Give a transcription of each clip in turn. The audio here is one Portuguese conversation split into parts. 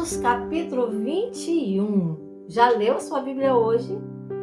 Atos capítulo 21. Já leu sua Bíblia hoje?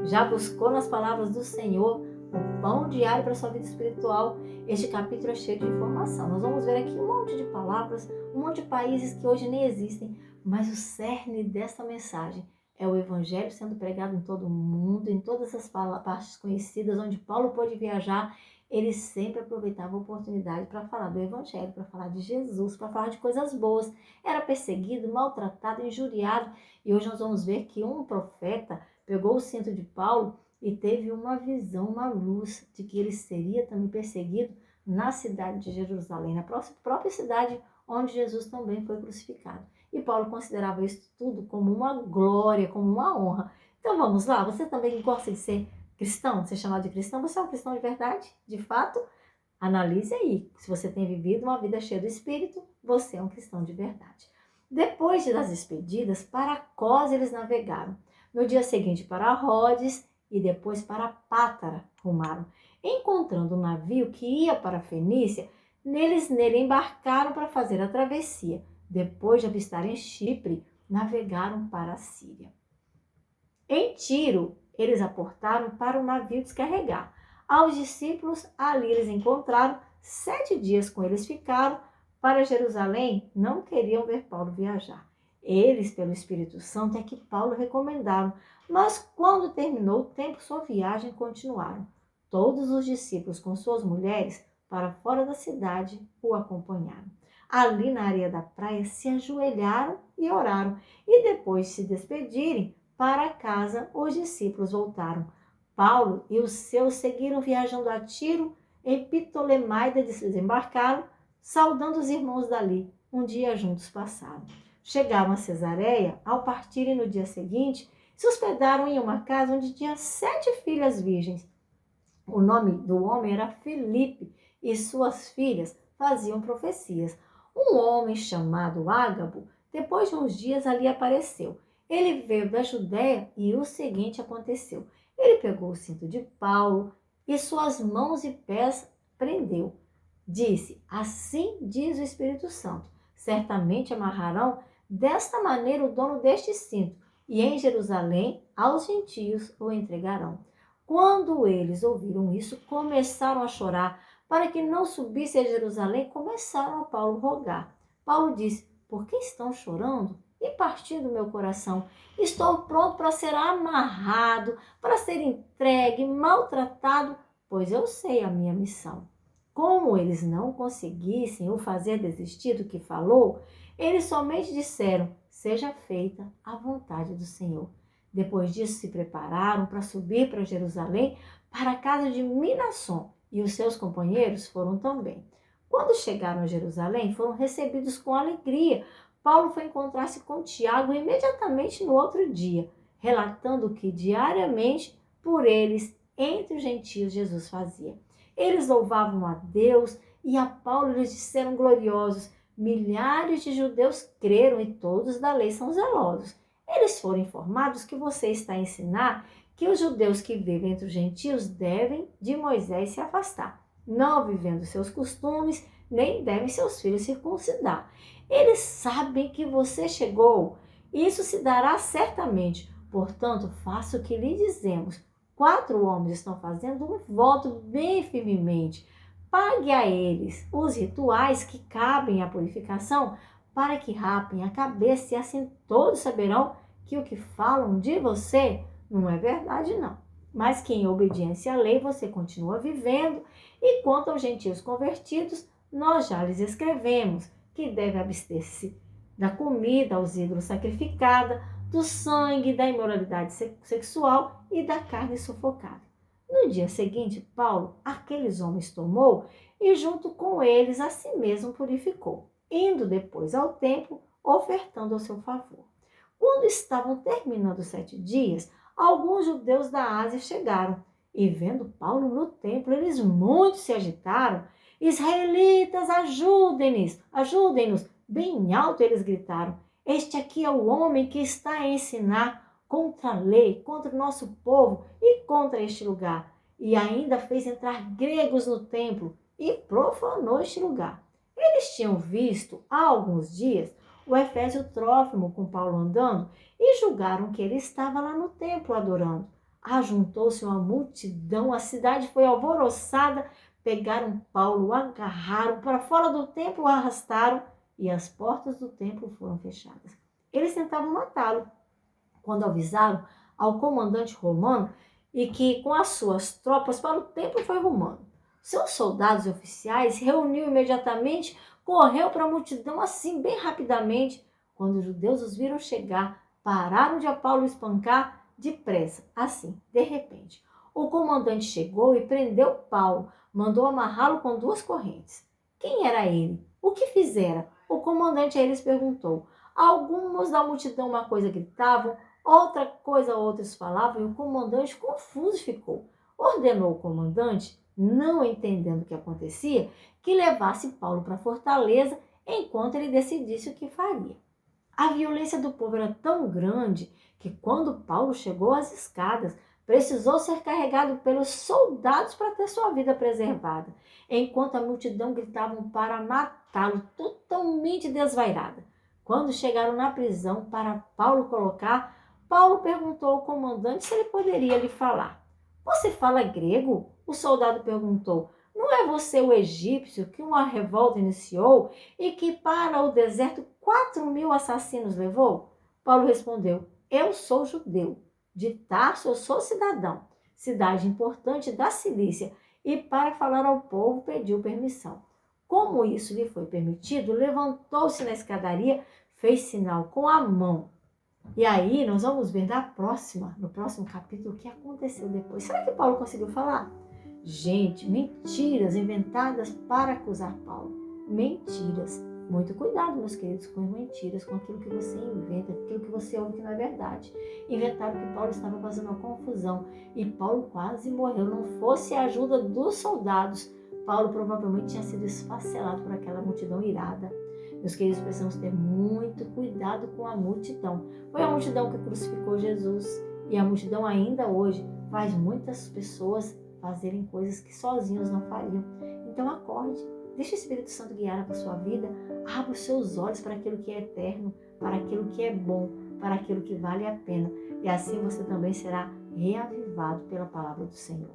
Já buscou nas palavras do Senhor o pão diário para a sua vida espiritual? Este capítulo é cheio de informação. Nós vamos ver aqui um monte de palavras, um monte de países que hoje nem existem, mas o cerne dessa mensagem é o Evangelho sendo pregado em todo o mundo, em todas as partes conhecidas, onde Paulo pôde viajar. Ele sempre aproveitava a oportunidade para falar do Evangelho, para falar de Jesus, para falar de coisas boas. Era perseguido, maltratado, injuriado. E hoje nós vamos ver que um profeta pegou o cinto de Paulo e teve uma visão, uma luz de que ele seria também perseguido na cidade de Jerusalém, na própria cidade onde Jesus também foi crucificado. E Paulo considerava isso tudo como uma glória, como uma honra. Então vamos lá, você também gosta de ser cristão, ser chamado de cristão? Você é um cristão de verdade? De fato? Analise aí. Se você tem vivido uma vida cheia do Espírito, você é um cristão de verdade. Depois das despedidas, para Cós eles navegaram. No dia seguinte para Rhodes e depois para Pátara rumaram. Encontrando um navio que ia para a Fenícia, nele embarcaram para fazer a travessia. Depois de avistarem Chipre, navegaram para a Síria. Em Tiro, eles aportaram para o navio descarregar. Aos discípulos, ali eles encontraram, 7 dias com eles ficaram. Para Jerusalém, não queriam ver Paulo viajar. Eles, pelo Espírito Santo, é que Paulo recomendaram, mas quando terminou o tempo, sua viagem continuaram. Todos os discípulos com suas mulheres, para fora da cidade, o acompanharam. Ali na areia da praia, se ajoelharam e oraram, e depois de se despedirem, para casa, os discípulos voltaram. Paulo e os seus seguiram viajando a Tiro. Em Ptolemaida desembarcaram, saudando os irmãos dali. Um dia juntos passaram. Chegaram a Cesareia. Ao partirem no dia seguinte, se hospedaram em uma casa onde tinha 7 filhas virgens. O nome do homem era Filipe e suas filhas faziam profecias. Um homem chamado Ágabo, depois de uns dias ali apareceu. Ele veio da Judéia e o seguinte aconteceu. Ele pegou o cinto de Paulo e suas mãos e pés prendeu. Disse, assim diz o Espírito Santo, certamente amarrarão desta maneira o dono deste cinto, e em Jerusalém aos gentios o entregarão. Quando eles ouviram isso, começaram a chorar. Para que não subisse a Jerusalém, começaram a Paulo rogar. Paulo disse, por que estão chorando? E partindo meu coração, estou pronto para ser amarrado, para ser entregue, maltratado, pois eu sei a minha missão. Como eles não conseguissem o fazer desistir do que falou, eles somente disseram, seja feita a vontade do Senhor. Depois disso se prepararam para subir para Jerusalém, para a casa de Minasson, e os seus companheiros foram também. Quando chegaram a Jerusalém, foram recebidos com alegria. Paulo foi encontrar-se com Tiago imediatamente no outro dia, relatando que diariamente por eles, entre os gentios, Jesus fazia. Eles louvavam a Deus e a Paulo lhes disseram gloriosos, milhares de judeus creram e todos da lei são zelosos. Eles foram informados que você está a ensinar que os judeus que vivem entre os gentios devem de Moisés se afastar, não vivendo seus costumes, nem devem seus filhos circuncidar. Eles sabem que você chegou. Isso se dará certamente. Portanto, faça o que lhe dizemos. 4 homens estão fazendo um voto bem firmemente. Pague a eles os rituais que cabem à purificação, para que rapem a cabeça, e assim todos saberão que o que falam de você não é verdade, não. Mas que em obediência à lei você continua vivendo. E quanto aos gentios convertidos, nós já lhes escrevemos que deve abster-se da comida aos ídolos sacrificada, do sangue, da imoralidade sexual e da carne sufocada. No dia seguinte, Paulo aqueles homens tomou e junto com eles a si mesmo purificou, indo depois ao templo, ofertando ao seu favor. Quando estavam terminando os 7 dias, alguns judeus da Ásia chegaram e, vendo Paulo no templo, eles muito se agitaram. Israelitas, ajudem-nos! Bem alto eles gritaram. Este aqui é o homem que está a ensinar contra a lei, contra o nosso povo e contra este lugar. E ainda fez entrar gregos no templo e profanou este lugar. Eles tinham visto há alguns dias o Efésio Trófimo com Paulo andando e julgaram que ele estava lá no templo adorando. Ajuntou-se uma multidão, a cidade foi alvoroçada, pegaram Paulo, o agarraram para fora do templo, o arrastaram e as portas do templo foram fechadas. Eles tentavam matá-lo, quando avisaram ao comandante romano e que com as suas tropas para o templo foi rumando. Seus soldados e oficiais reuniu imediatamente, correu para a multidão assim, bem rapidamente. Quando os judeus os viram chegar, pararam de a Paulo espancar depressa, assim, de repente. O comandante chegou e prendeu Paulo, mandou amarrá-lo com 2 correntes. Quem era ele? O que fizera? O comandante a eles perguntou. Alguns da multidão uma coisa gritavam, outra coisa outros falavam, e o comandante confuso ficou. Ordenou o comandante, não entendendo o que acontecia, que levasse Paulo para a fortaleza enquanto ele decidisse o que faria. A violência do povo era tão grande que quando Paulo chegou às escadas, precisou ser carregado pelos soldados para ter sua vida preservada, enquanto a multidão gritavam para matá-lo, totalmente desvairada. Quando chegaram na prisão para Paulo colocar, Paulo perguntou ao comandante se ele poderia lhe falar. Você fala grego? O soldado perguntou. Não é você o egípcio que uma revolta iniciou e que para o deserto 4.000 assassinos levou? Paulo respondeu, eu sou judeu. De Tarso eu sou cidadão, cidade importante da Cilícia, e para falar ao povo pediu permissão. Como isso lhe foi permitido, levantou-se na escadaria, fez sinal com a mão. E aí nós vamos ver no próximo capítulo, o que aconteceu depois. Será que Paulo conseguiu falar? Gente, mentiras inventadas para acusar Paulo. Mentiras. Muito cuidado, meus queridos, com mentiras, com aquilo que você inventa, aquilo que você ouve que não é verdade. Inventaram que Paulo estava fazendo uma confusão e Paulo quase morreu. Não fosse a ajuda dos soldados, Paulo provavelmente tinha sido esfacelado por aquela multidão irada. Meus queridos, precisamos ter muito cuidado com a multidão. Foi a multidão que crucificou Jesus e a multidão ainda hoje faz muitas pessoas fazerem coisas que sozinhos não fariam. Então acorde, deixe o Espírito Santo guiar a sua vida, abra os seus olhos para aquilo que é eterno, para aquilo que é bom, para aquilo que vale a pena. E assim você também será reavivado pela palavra do Senhor.